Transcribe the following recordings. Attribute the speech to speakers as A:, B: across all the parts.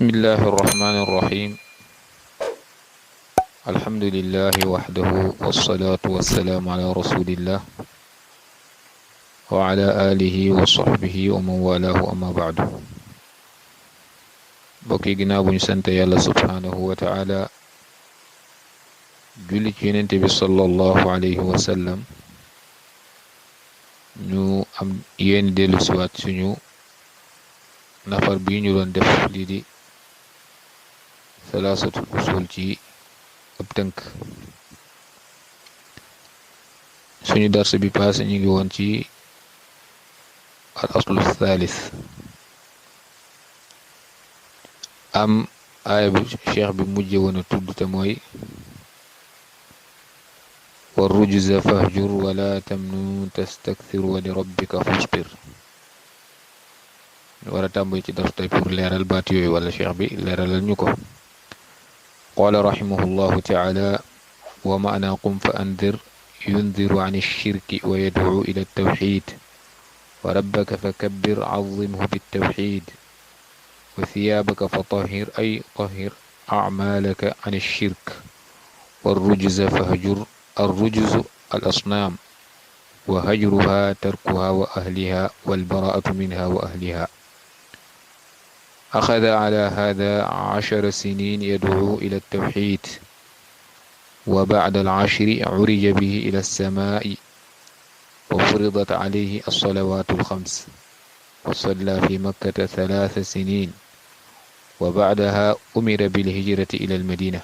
A: بسم الله الرحمن الرحيم. الحمد لله وحده والصلاة والسلام على رسول الله وعلى آله وصحبه ومن والاه أما بعد. bokki ginnaaw bu ñu sant yàlla subhaanahu wa taala julli ci yonente bi sallallahu alayhi wa sallam, ñu am yéen dellu siwaat suñu nafar bi ñu doon def lii di salaasatul usul ci ab tënk. suñu dars bi passé ñu ngi woon ci al aslu thalith, am aaya bi cheikh bi mujje woon a tudd te mooy wa rujza fahjur wala tamnu tastakthir wa li rabbika fasbir. ñu war a tàmbali ci dars tey pour leeral baat yooyu wala cheikh bi leeralal ñu ko. qaala rahimahullahu taala wa maana qum fa andir yundiru an alshirki wa yad'u ila altawxid wa rabbaka fakabbir azimhu biltawxid wa thiyaabaka fatahhir ay tahhir acmaalaka an alshirk warrujza fahjur. الرجز الأصنام وهجرها تركها وأهلها والبراءة منها وأهلها. أخذ على هذا 10 سنين يدعو إلى التوحيد، وبعد العشر عرج به إلى السماء وفرضت عليه الصلوات الخمس، وصلى في مكة 3 سنين، وبعدها أمر بالهجرة إلى المدينة.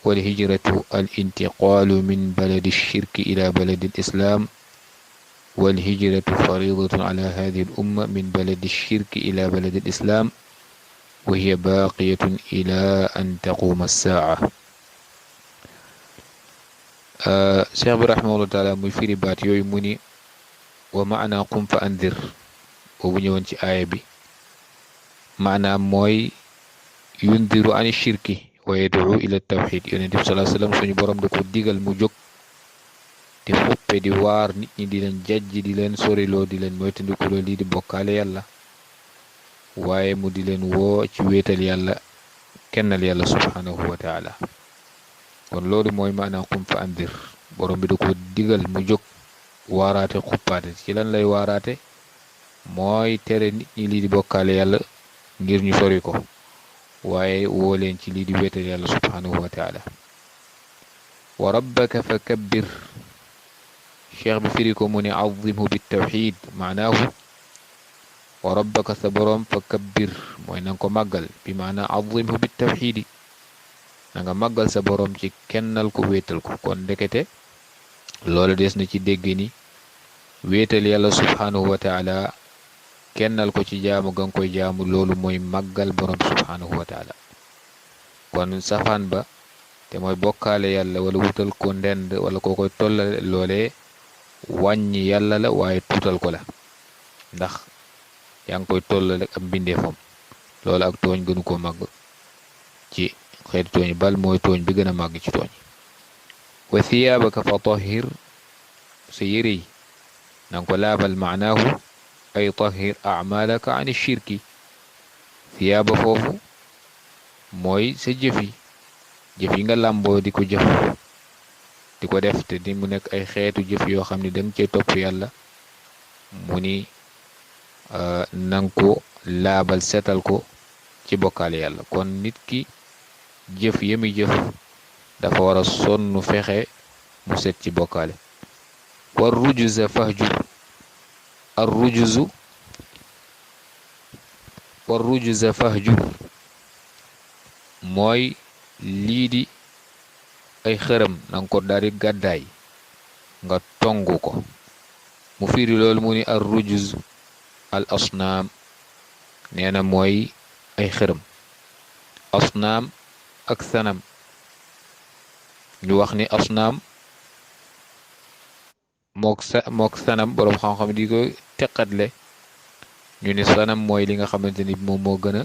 A: والهجرة الانتقال من بلد الشرك إلى بلد الإسلام، والهجرة فريضة على هذه الأمة من بلد الشرك إلى بلد الإسلام، وهي باقية إلى أن تقوم الساعة. Cheikh bi rahimahullah taala muy firi baat yooyu mu ni wa maana qum fa andir boobu ñëwoon ci aaya bi maanaam mooy yundiru an shirki wa yad'u ila tawxid. yonent bi salaa sallam suñu borom da ko digal mu jóg di xuppe di waar nit ñi, di leen jajj, di leen soriloo, di leen moytandikuloo lii di bokkaale yàlla, waaye mu di leen woo ci wéetal yàlla, kennal yàlla subhanahu wa taala. kon loolu mooy maanaam qum fa andir. borom bi da ko digal mu jóg waaraate, xuppaate. ci lan lay waaraate? mooy tere nit ñi lii di bokkaale yàlla ngir ñu sori ko, waaye woo leen ci lii di wéetal yàlla subhanahu wa taala. wa rabbaka fa kabbir. cheikh bi firi ko mu ne azimhu bitawxid, maanaahu wa rabbaka sa boroom fa kabbir mooy nanga ko màggal, bi maanaa azimhu bitawxidi, na nga màggal sa boroom ci kennal ko, wéetal ko. kon ndekete loolu des na ci dégg ni wéetal yàlla subhanahu wa taala, kennal ko ci jaamu ga nga koy jaamu, loolu mooy màggal borom subhanahu wa taala. kon safaan ba te mooy bokkaale yàlla wala wutal ko ndend wala koo koy tollale, loolee wàññi yàlla la waaye tuutal ko la, ndax yaa ngi koy tollale ak mbindeefam. loolu ak tooñ gënu koo màgg ci xeeti tooñ, bal mooy tooñ bi gën a màgg ci tooñ. wa thiyaabaka fa tahhir, sa yére yi na nga ko laabal, maanaahu ay tahhir acmaalaka an shirki. thiyaaba foofu mooy sa jëf yi nga làmboo di ko jëf, di ko def te di mu nekk ay xeetu jëf yoo xam ne danga cee topp yàlla, mu ni nanga ko laabal, setal ko ci bokkaale yàlla. kon nit ki jëf yemi jëf dafa war a sonn fexe mu set ci bokkaale. war rujza fahjur. ar rujza fahjur mooy lii di ay xërëm nanga ko daal di gàddaay, nga tongu ko. mu firi loolu mu ni ar rujz al asnaam, nee na mooy ay xërëm. asnaam ak sanam, ñu wax ni asnaam mook sanam boroom xam-xam di ko teqatle. ñu ni sanam mooy li nga xamante ni moom moo gën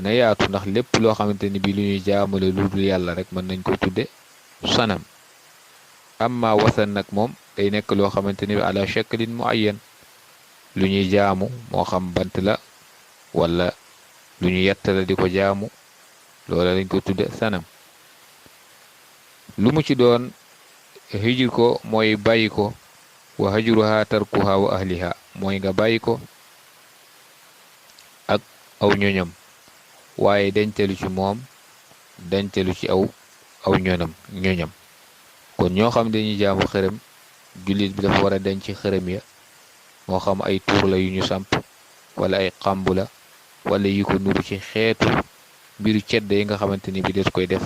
A: a yaatu, ndax lépp loo xamante ni bi lu ñuy jaamale lu dul yàlla rek mën nañ ko tudde sanam. amma wasan nag moom day nekk loo xamante ni bi ala shaklin muayyan, lu ñuy jaamu moo xam bant la wala lu ñu yettala di ko jaamu loola lañ ko tudde sanam. lu mu ci doon hijir ko mooy bàyyi ko wa hajruha tarkuha wa ahliha mooy nga bàyyi ko ak aw ñoñam waaye dencalu ci moom dencalu ci aw ñoñam kon ñoo xam dañuy jaamu xërëm jullit bi dafa war a denc xërëm ya moo xam ay tuur la yu ñu samp wala ay xàmbu la wala yi ko nuru ci xeetu mbiru cedd yi nga xamante ni bi des koy def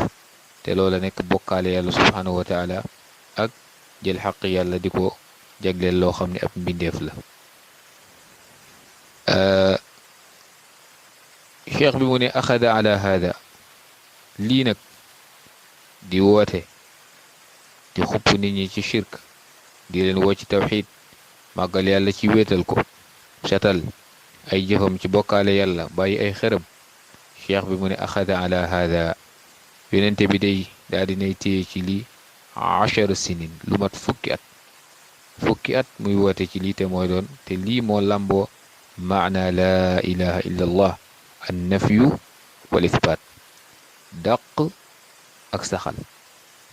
A: te loola nekk bokkaale yàlla subhanahu wa taala ak jël xaq yàlla di ko jagleel loo xam ne ab mbindeef la. cheikh bi mu ne axada ala hada lii nag di woote di xupp nit ñi ci shirk di leen woo ci tawxid màggal yàlla ci wéetal ko setal ay jëfam ci bokkaale yàlla bàyyi ay xërëm cheikh bi mu ne axada ala hada yonente bi day daal dinay téye ci lii 10 sinin lu mat fukki at muy woote ci lii te mooy doon te lii moo lamboo maana laa ilaha illa allah an nafyu wal ithbaat dàq ak saxal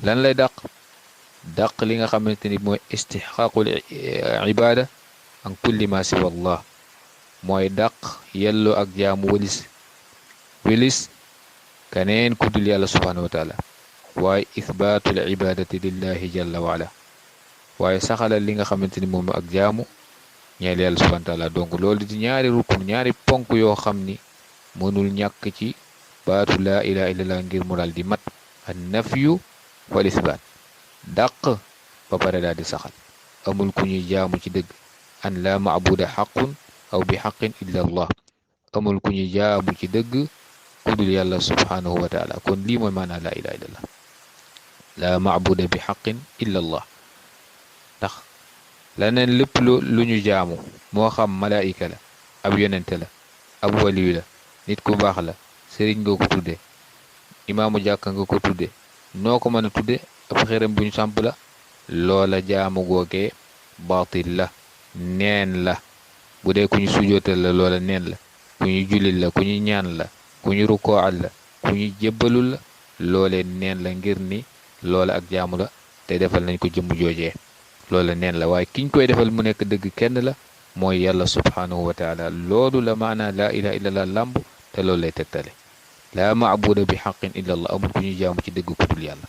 A: lan lay dàq li nga xamante ni mooy istixqaaqul ibaada an kulli ma siwa allah mooy dàq yelloo ak jaamu wilis kaneen ku dul yàlla subhanahu wa taala waaye ithbaatul ibaadati lillahi jalla wa ala waaye saxalal li nga xamante ni moom ak jaamu ñeel yàlla subhanahu wa taala donc loolu di ñaari rukun ñaari ponk yoo xam ni mënul ñàkk ci baatu laa ilaha illallah ngir mu daal di mat an nafyu wal isbaat dàq ba pare daal di saxal amul ku ñuy jaamu ci dëgg an laa maabuda xaqun aw bi xaqin illa allah amul ku ñuy jaamu ci dëgg ku dul yàlla subhanahu wa taala kon lii mooy maanaa laa ilaha illallah laa maabuda bi xaqin illa allah ndax leneen lépp lu ñu jaamu moo xam malaayika la ab yonente la ab waliyu la nit ku baax la sëriñ nga ko tudde imaamu jàkka nga ko tudde noo ko mën a tudde ab xërëm bu ñu samp la loola jaamu googee baatil la neen la bu dee ku ñu sujootal la loola neen la ku ñu julil la ku ñu ñaan la ku ñu rukooal la ku ñu jébbalul la loolee neen la ngir ni loola ak jaamu la te defal nañ ko jëmm joojee loola neen la waaye kiñ koy defal mu nekk dëgg kenn la mooy yàlla subhanahu wa taala loolu la maanaa laa ilaha illallah làmb te loolu lay tegtale laa maabuda bi xaqin illa allah amul ku ñuy jaamu ci dëgg ku dul yàlla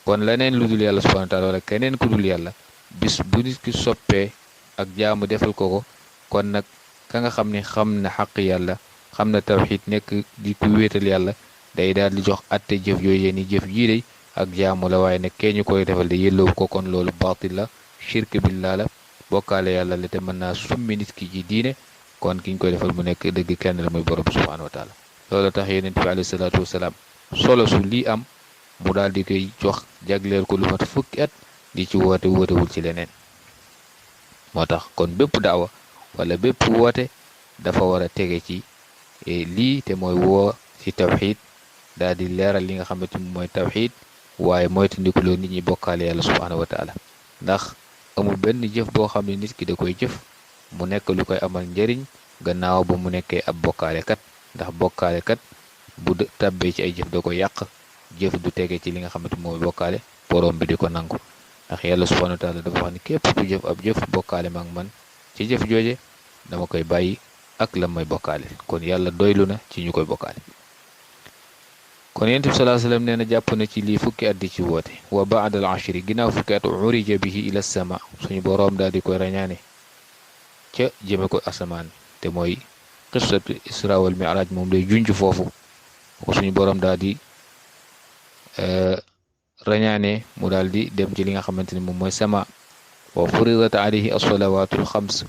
A: kon leneen lu dul yàlla subhanahu wa taala wala keneen ku dul yàlla bis bu nit ki soppee ak jaamu defal ko kon nag ka nga xam ne xam na xaq yàlla xam na tawxid nekk di ku wéetal yàlla day daal di jox atte jëf yooyu ni jëf jii day ak jaamu la waaye nag kee ñu koy defal de yelloobu ko kon loolu baatil la shirk billah la bokkaale yàlla la te mën naa summi nit ki ci diine kon ki ñu koy defal mu nekk dëgg kenn la muy borom subhanahu wa taala loolu tax yonent bi alayhi salaatu wasalaam solo su lii am mu daal di koy jox jagleel ko lu mat fukki at di ci wootewul ci leneen moo tax kon bépp daawa wala bépp woote dafa war a tege ci lii te mooy woo ci tawxid daal di leeral li nga xamante ni mooy tawxid waaye moytandikuloo nit ñi bokkaale yàlla subhanahu wa taala ndax amul benn jëf boo xam ne nit ki da koy jëf mu nekk lu koy amal njariñ gannaaw ba mu nekkee ab bokkaalekat ndax bokkaalekat bu tàbbee ci ay jëf da koy yàq jëf du tege ci li nga xamante mooy bokkaale borom bi di ko nangu ndax yàlla subhanahu wa taala dafa wax ni képp ku jëf ab jëf bokkaale mag man ci jëf jooje dama koy bàyyi ak la may bokkaale kon yàlla doylu na ci ñu koy bokkaale kon yonent bi sallallahu alayhi wasallam nee na jàpp na ci lii fukki at di ci woote wa baada al ashri ginnaaw fukki at urija bihi ila sama suñu boroom daal di koy rañaane ca jëme ko asamaan te mooy qissatu isra wal mi'raj moom lay junj foofu ko suñu boroom daal di rañaane mu daal di dem ci li nga xamante ni moom mooy sama wa furidat alayhi as-salawatul xams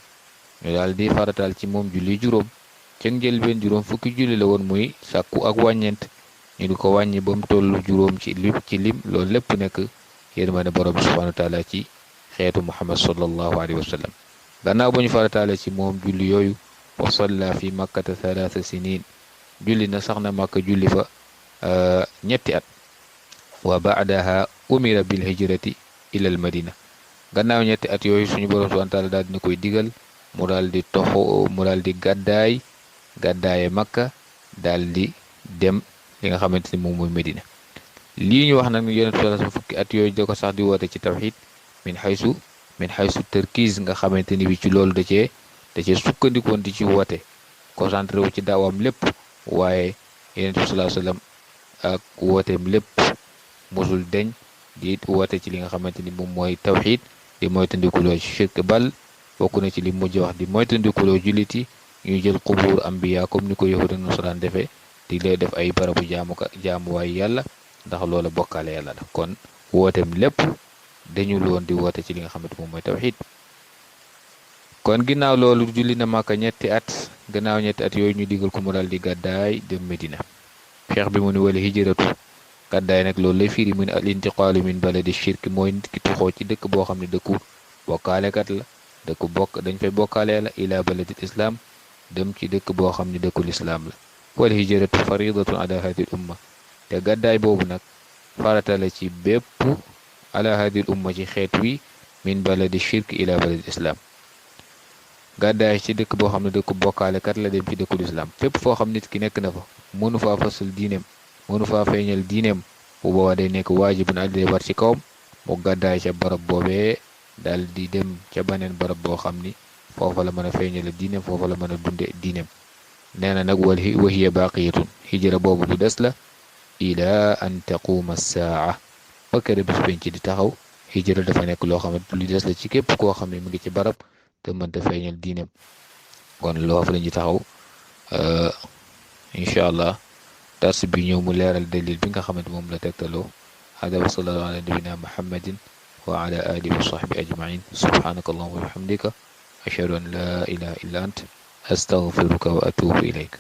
A: ñu daal di faratal ci moom julli juróom ca njëlbeen juróom fukki julli la woon muy sàkku ak wàññeent ñu di ko wàññi ba mu tollu juróom ci lim loolu lépp nekk yërmande borom subhanahu wa taala ci xeetu muhammad sallallahu alayhi wa sallam gannaaw ba ñu farataale ci moom julli yooyu wa salla fi makkata 3 sinin julli na sax na makka julli fa ñetti at wa baadaha umira bil hijrati ila al madina gannaaw ñetti at yooyu suñu borom subhanahu wa taala daal dina koy digal mu daal di gàddaaye makka daal di dem li nga xamante ni moom mooy Medina. lii ñu wax nag ni yonent bi fukki at yooyu da ko sax di woote ci tawxid min xaysu min xaysu tërkiis nga xamante ni bi ci loolu da cee sukkandikoon di ci woote concentré wu ci daawam lépp. waaye yonent bi sallallahu alayhi wasallam ak wooteem lépp mosul deñ di woote ci li nga xamante ni moom mooy tawxid di moytandikuloo ci shirk, bal bokk na ci li mujj wax di moytandikuloo jullit yi ñuy jël qubuur ambiya comme ni ko yahud ak nasaraan defee di lay def ay barabu jaamuwaay yàlla, ndax loola bokkaale yàlla la. kon wooteem lépp dañu loon di woote ci li nga xamante moom mooy tawxid. kon ginnaaw loolu julli na Màkka ñetti at. gannaaw ñetti at yooyu ñu digal ko mu daal di gàddaay dem Medina. cheikh bi mu ni wala hijratu gàddaay nag loolu lay firi mu ne al intiqaalu min baladi shirk mooy nit ki tuxoo ci dëkk boo xam ne dëkku bokkaalekat la, dëkku dañ fay bokkaale la, ila baladil islam dem ci dëkk boo xam ne dëkkul islaam la. wal hijratu faridatun ala hadil umma te gàddaay boobu nag farata la ci bépp ala hadil umma ci xeet wi min baladi shirk ila baladil islam. gàddaay ci dëkk boo xam ne dëkku bokkaalekat la dem ci dëkkul islam fépp foo xam nit ki nekk na fa mënu faa fasal diineem mënu faa feeñal diineem bu boobaa day nekk waajibun alay war ci kawam mu gàddaay ca barab boobee daal di dem ca baneen barab boo xam ni foofa la mën a feeñal diineem foofa la mën a dunde diineem. nee na nag wa hiya baqiyatun hijra boobu lu des la ila an taquuma saa ba kere bis penc di taxaw. hijra dafa nekk loo xam ne lu des la ci képp koo xam ne mu ngi ci barab te mënta feeñal diineem. kon loo fa la ñuy taxaw incha allah dars bi ñëw mu leeral dalil bi nga xamante moom la tegtaloo. hada wa sallallahu ala nabina muhammadin wa ala alihi wa sahbi ajmain. subhanaka allahumma wa bihamdika ashhadu an la ilaha illa ant astaghfiruka wa atubu ilayk.